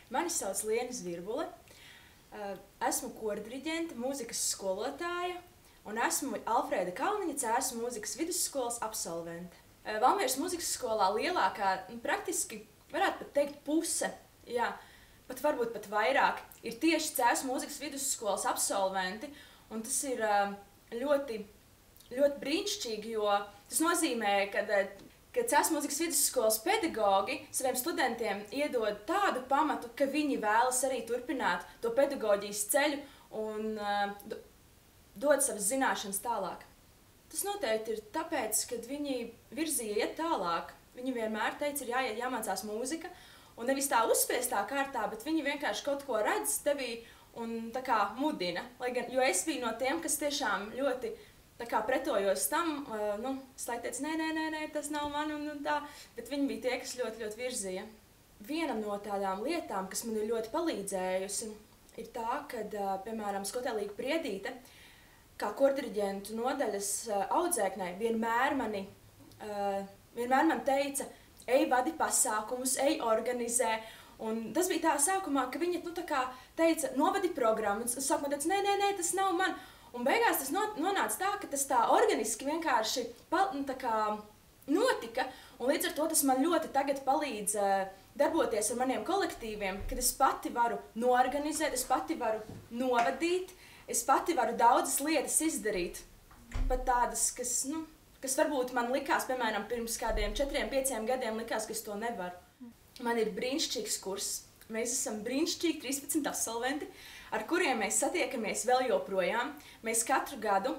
Mani sauc Liena Zvirbule. Esmu kordiriģente, mūzikas skolotāja un esmu Alfrēda Kalniņa Cēsu mūzikas vidusskolas absolvente. Valmieras mūzikas skolā lielākā, praktiski varētu pat teikt puse, jā, pat varbūt pat vairāk, ir tieši Cēsu mūzikas vidusskolas absolventi, un tas ir ļoti brīnišķīgi, jo tas nozīmē, ka Cēsu mūzikas vidusskolas pedagogi saviem studentiem iedod tādu pamatu, ka viņi vēlas arī turpināt to pedagoģijas ceļu un dod savas zināšanas tālāk. Tas noteikti ir tāpēc, ka viņi virzīja iet tālāk. Viņi vienmēr teica, ir jāmācās mūzika, un nevis tā uzspiestā kārtā, bet viņi vienkārši kaut ko redz tevī un tā kā mudina. Jo es biju no tiem, kas tiešām ļoti pretojos tam, es teicu, nē, tas nav man un tā, bet viņi bija tie, kas ļoti virzīja. Viena no tādām lietām, kas man ir ļoti palīdzējusi, ir tā, kad, piemēram, Skotelīga Priedīte, kā kordiriģentu nodaļas audzēknei, vienmēr man teica, ej vadi pasākumus, ej organizē, un tas bija tā sākumā, ka viņa teica, novadi programmu, un sākumā teica, nē, tas nav man. Un beigās tas nonāca tā, ka tas tā organiski vienkārši notika, un līdz ar to tas man ļoti tagad palīdz darboties ar maniem kolektīviem, kad es pati varu noorganizēt, es pati varu novadīt, es pati varu daudzas lietas izdarīt. Pat tādas, kas varbūt man likās, piemēram, pirms kādiem 4-5 gadiem likās, ka es to nevaru. Man ir brīnišķīgs kurs. Mēs esam brīnišķīgi 13 absolventi, ar kuriem mēs satiekamies vēl joprojām. Mēs katru gadu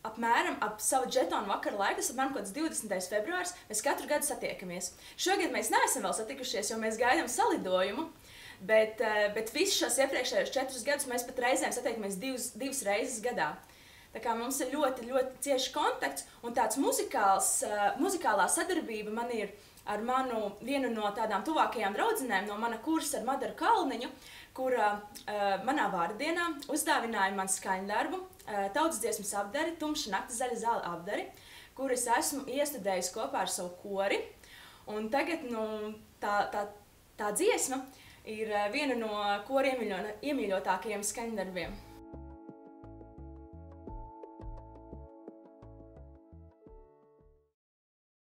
apmēram ap savu džetonu vakaru laiku, tas apmēram kaut 20. februārs, mēs katru gadu satiekamies. Šogad mēs neesam vēl satikušies, jo mēs gaidām salidojumu, bet visus šos iepriekšējos 4 gadus mēs pat reizēm satiekamies divas reizes gadā. Tā kā mums ir ļoti cieši kontakts, un tāds muzikālā sadarbība man ir ar vienu no tādām tuvākajām draudzenēm no mana kursa ar Madaru Kalniņu, kura manā vārdienā uzdāvināja man skaņdarbu, tautas dziesmas apdari, Tumša nakts zaļa zāle apdari, kur es esmu iestudējusi kopā ar savu kori. Un tagad tā dziesma ir viena no kora iemīļotākajiem skaņdarbiem.